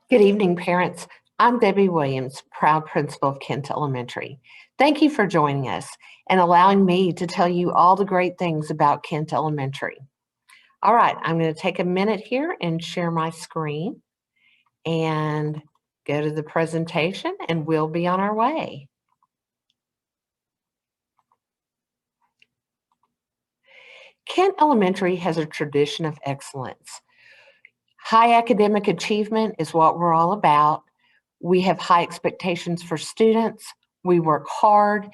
Good evening, parents. I'm Debbie Williams, proud principal of Kent Elementary. Thank you for joining us and allowing me to tell you all the great things about Kent Elementary. All right, I'm going to take a minute here and share my screen and go to the presentation, and we'll be on our way. Kent Elementary has a tradition of excellence. High academic achievement is what we're all about. We have high expectations for students. We work hard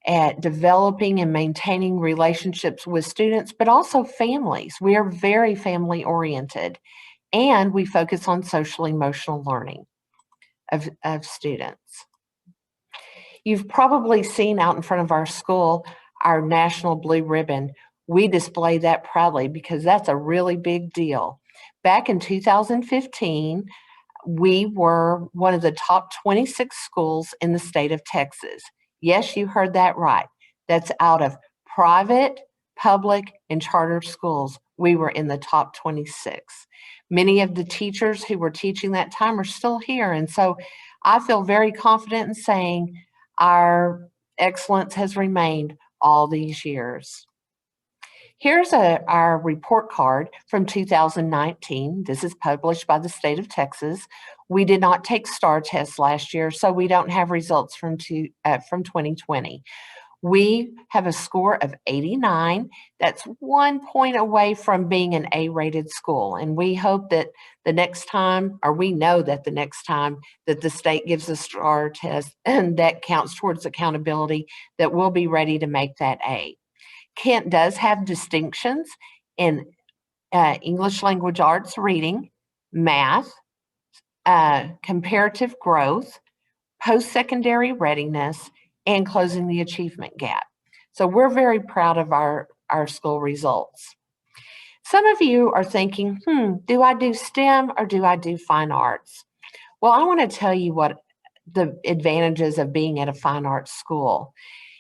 at developing and maintaining relationships with students, but also families. We are very family oriented, and we focus on social emotional learning of students. You've probably seen out in front of our school our national blue ribbon. We display that proudly because that's a really big deal. Back in 2015, we were one of the top 26 schools in the state of Texas. Yes, you heard that right. That's out of private, public, and charter schools. We were in the top 26. Many of the teachers who were teaching that time are still here. And so I feel very confident in saying our excellence has remained all these years. Here's our report card from 2019. This is published by the state of Texas. We did not take STAR tests last year, so we don't have results from 2020. We have a score of 89. That's 1 point away from being an A-rated school. And we hope that the next time, or we know that the next time that the state gives a STAR test, and that counts towards accountability, that we'll be ready to make that A. Kent does have distinctions in English language arts reading, math, comparative growth, post-secondary readiness, and closing the achievement gap. So we're very proud of our school results. Some of you are thinking, do I do STEM or do I do fine arts? Well, I want to tell you what the advantages of being at a fine arts school.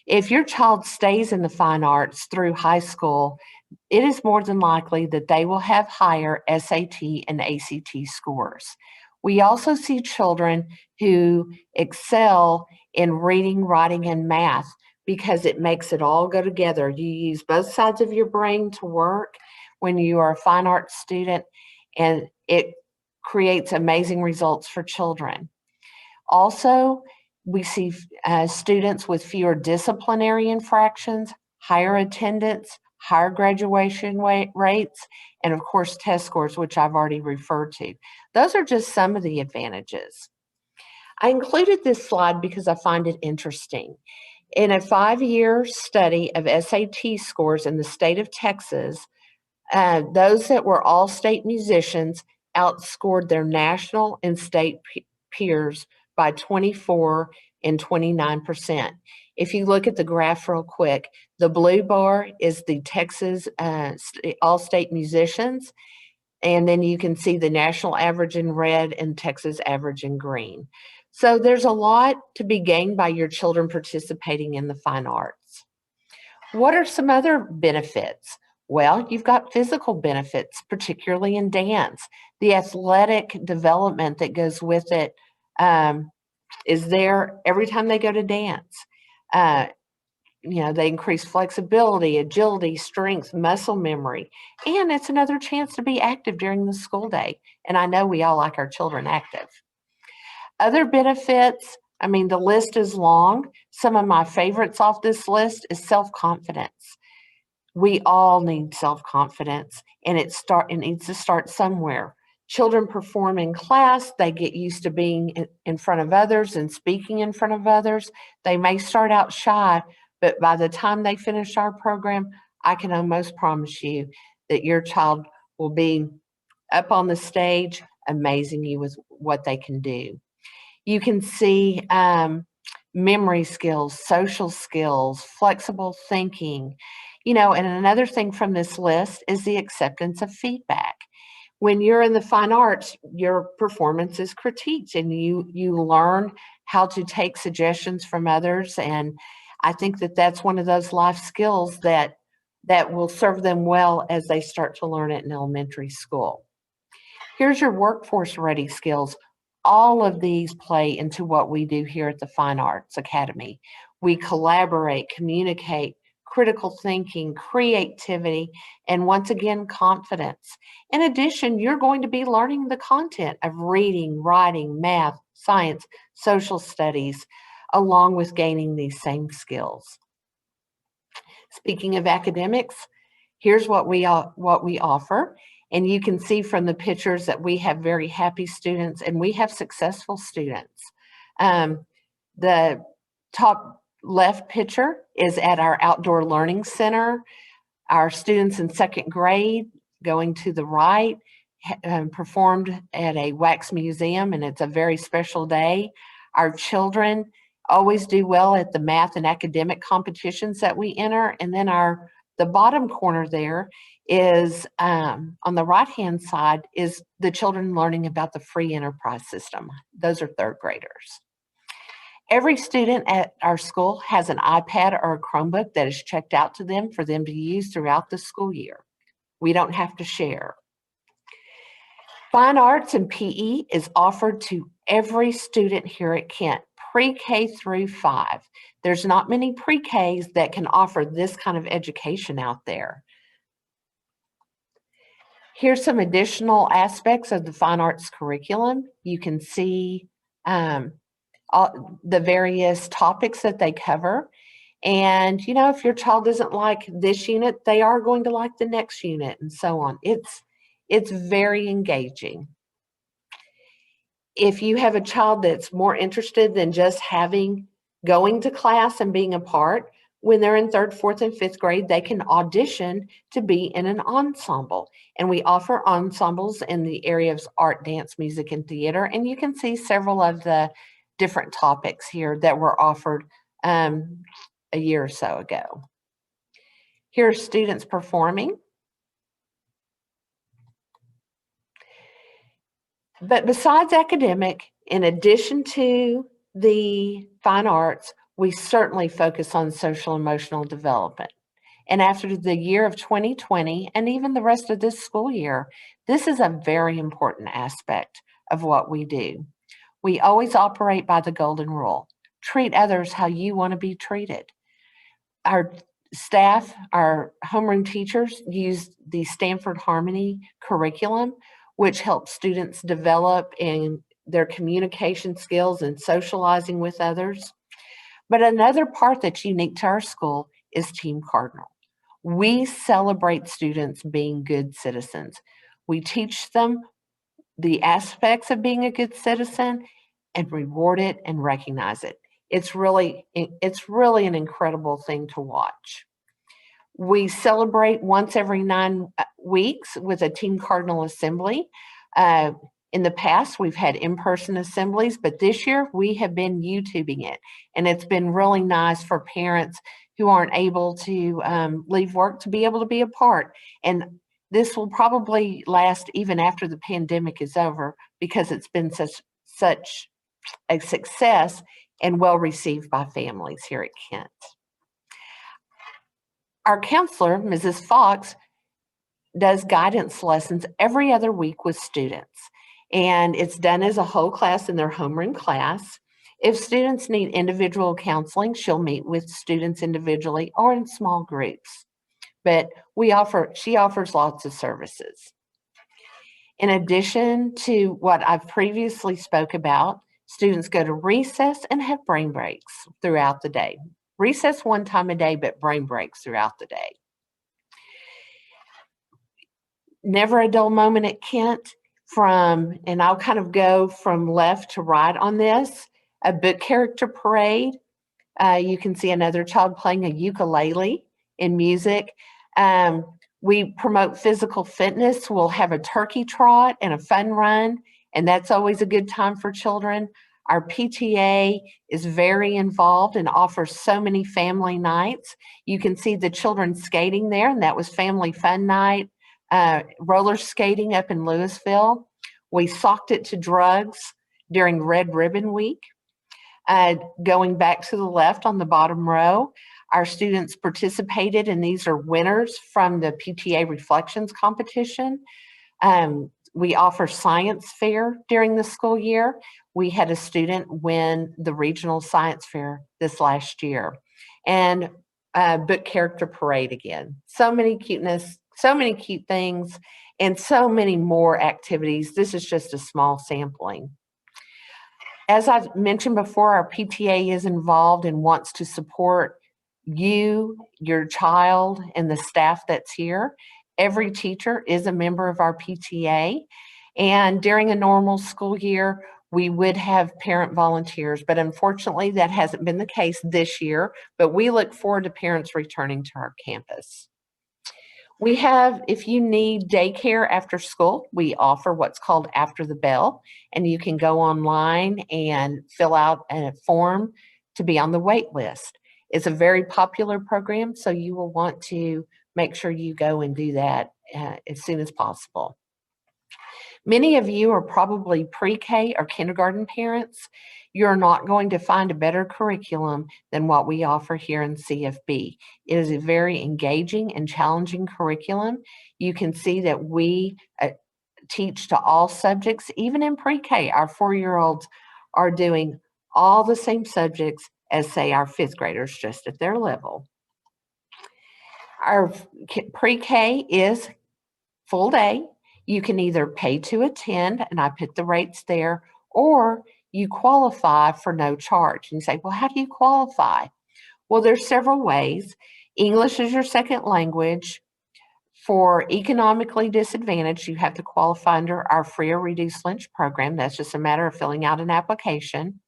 If your child stays in the fine arts through high school, it is more than likely that they will have higher SAT and ACT scores. We also see children who excel in reading, writing, and math because it makes it all go together. You use both sides of your brain to work when you are a fine arts student, and it creates amazing results for children. Also, we see students with fewer disciplinary infractions, higher attendance, higher graduation rates, and of course, test scores, which I've already referred to. Those are just some of the advantages. I included this slide because I find it interesting. In a 5-year study of SAT scores in the state of Texas, those that were all state musicians outscored their national and state peers by 24 and 29%. If you look at the graph real quick, the blue bar is the Texas all-state musicians, and then you can see the national average in red and Texas average in green. So there's a lot to be gained by your children participating in the fine arts. What are some other benefits? Well, you've got physical benefits, particularly in dance. The athletic development that goes with it is there every time they go to dance. They increase flexibility, agility, strength, muscle memory, and it's another chance to be active during the school day. And I know we all like our children active. Other benefits, the list is long. Some of my favorites off this list is self-confidence. We all need self-confidence, and it needs to start somewhere. Children perform in class, they get used to being in front of others and speaking in front of others. They may start out shy, but by the time they finish our program, I can almost promise you that your child will be up on the stage, amazing you with what they can do. You can see memory skills, social skills, flexible thinking. And another thing from this list is the acceptance of feedback. When you're in the fine arts, your performance is critiqued and you learn how to take suggestions from others. And I think that that's one of those life skills that will serve them well as they start to learn it in elementary school. Here's your workforce ready skills. All of these play into what we do here at the Fine Arts Academy. We collaborate, communicate, critical thinking, creativity, and once again, confidence. In addition, you're going to be learning the content of reading, writing, math, science, social studies, along with gaining these same skills. Speaking of academics, here's what we offer. And you can see from the pictures that we have very happy students and we have successful students. The top left picture is at our Outdoor Learning Center. Our students in second grade, going to the right, performed at a wax museum, and it's a very special day. Our children always do well at the math and academic competitions that we enter. And then the bottom corner there is, on the right-hand side, is the children learning about the free enterprise system. Those are third graders. Every student at our school has an iPad or a Chromebook that is checked out to them for them to use throughout the school year. We don't have to share. Fine Arts and PE is offered to every student here at Kent, pre-K through 5. There's not many pre-Ks that can offer this kind of education out there. Here's some additional aspects of the Fine Arts curriculum. You can see all the various topics that they cover. And, you know, if your child doesn't like this unit, they are going to like the next unit and so on. It's very engaging. If you have a child that's more interested than just going to class and being a part, when they're in 3rd, 4th, and 5th grade, they can audition to be in an ensemble. And we offer ensembles in the area of art, dance, music, and theater. And you can see several of the different topics here that were offered a year or so ago. Here are students performing. But besides academic, in addition to the fine arts, we certainly focus on social emotional development. And after the year of 2020, and even the rest of this school year, this is a very important aspect of what we do. We always operate by the golden rule. Treat others how you want to be treated. Our staff, our homeroom teachers use the Stanford Harmony curriculum, which helps students develop in their communication skills and socializing with others. But another part that's unique to our school is Team Cardinal. We celebrate students being good citizens. We teach them the aspects of being a good citizen and reward it and recognize it. It's really an incredible thing to watch. We celebrate once every 9 weeks with a Team Cardinal assembly. In the past, we've had in-person assemblies, but this year we have been YouTubing it. And it's been really nice for parents who aren't able to leave work to be able to be a part. And this will probably last even after the pandemic is over because it's been such a success and well received by families here at Kent. Our counselor, Mrs. Fox, does guidance lessons every other week with students, and it's done as a whole class in their homeroom class. If students need individual counseling, she'll meet with students individually or in small groups. But she offers lots of services. In addition to what I've previously spoke about, students go to recess and have brain breaks throughout the day. Recess one time a day, but brain breaks throughout the day. Never a dull moment at Kent and I'll kind of go from left to right on this, a book character parade. You can see another child playing a ukulele in music. We promote physical fitness. We'll have a turkey trot and a fun run, and that's always a good time for children. Our PTA is very involved and offers so many family nights. You can see the children skating there, and that was family fun night. Roller skating up in Louisville. We socked it to drugs during Red Ribbon Week. Going back to the left on the bottom row, our students participated, and these are winners from the PTA Reflections competition. We offer science fair during the school year. We had a student win the regional science fair this last year. And book character parade again. So many cuteness, so many cute things, and so many more activities. This is just a small sampling. As I've mentioned before, our PTA is involved and wants to support you, your child, and the staff that's here. Every teacher is a member of our PTA. And during a normal school year, we would have parent volunteers, but unfortunately, that hasn't been the case this year. But we look forward to parents returning to our campus. We have, if you need daycare after school, we offer what's called After the Bell, and you can go online and fill out a form to be on the wait list. It's a very popular program, so you will want to make sure you go and do that as soon as possible. Many of you are probably pre-K or kindergarten parents. You're not going to find a better curriculum than what we offer here in CFB. It is a very engaging and challenging curriculum. You can see that we teach to all subjects, even in pre-K. Our 4-year-olds are doing all the same subjects as, say, our 5th graders, just at their level. Our pre-K is full day. You can either pay to attend, and I put the rates there, or you qualify for no charge. And you say, well, how do you qualify? Well, there's several ways. English is your second language. For economically disadvantaged, you have to qualify under our free or reduced lunch program. That's just a matter of filling out an application.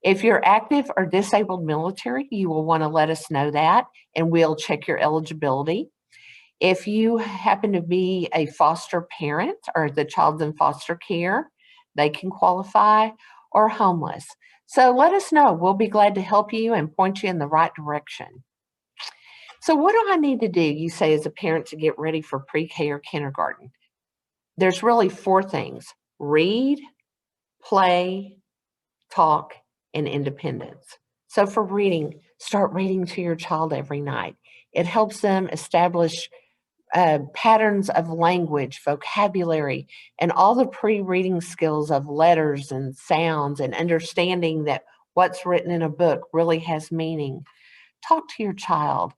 If you're active or disabled military, you will want to let us know that, and we'll check your eligibility. If you happen to be a foster parent or the child's in foster care, they can qualify, or homeless. So let us know. We'll be glad to help you and point you in the right direction. So what do I need to do, you say, as a parent to get ready for pre-K or kindergarten? There's really 4 things: read, play, talk, and independence. So for reading, start reading to your child every night. It helps them establish patterns of language, vocabulary, and all the pre-reading skills of letters and sounds, and understanding that what's written in a book really has meaning. Talk to your child.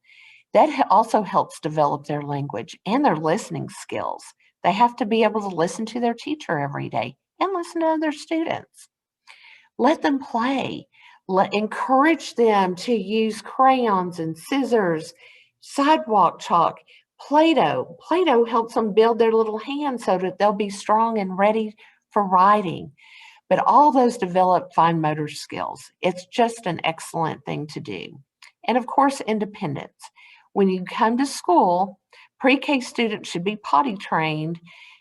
That also helps develop their language and their listening skills. They have to be able to listen to their teacher every day and listen to other students. Let them play. Encourage them to use crayons and scissors, sidewalk chalk, Play-Doh. Play-Doh helps them build their little hands so that they'll be strong and ready for writing. But all those develop fine motor skills. It's just an excellent thing to do. And of course, independence. When you come to school, pre-K students should be potty trained,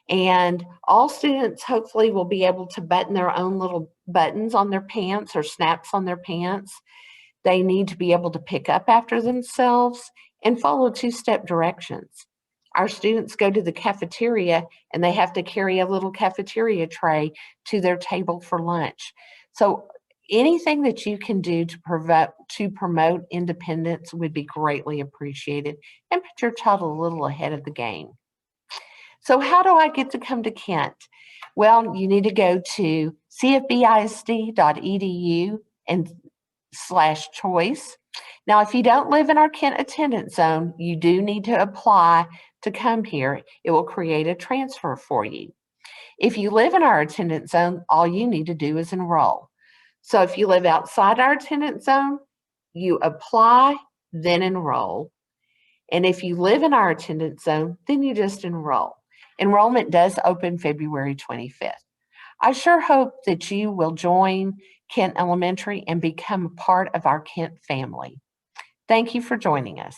and all students hopefully will be able to button their own little buttons on their pants or snaps on their pants. They need to be able to pick up after themselves and follow 2-step directions. Our students go to the cafeteria and they have to carry a little cafeteria tray to their table for lunch. So anything that you can do to promote independence would be greatly appreciated, and put your child a little ahead of the game. So how do I get to come to Kent? Well, you need to go to cfbisd.edu and /choice. Now, if you don't live in our Kent attendance zone, you do need to apply to come here. It will create a transfer for you. If you live in our attendance zone, all you need to do is enroll. So if you live outside our attendance zone, you apply, then enroll. And if you live in our attendance zone, then you just enroll. Enrollment does open February 25th. I sure hope that you will join Kent Elementary and become a part of our Kent family. Thank you for joining us.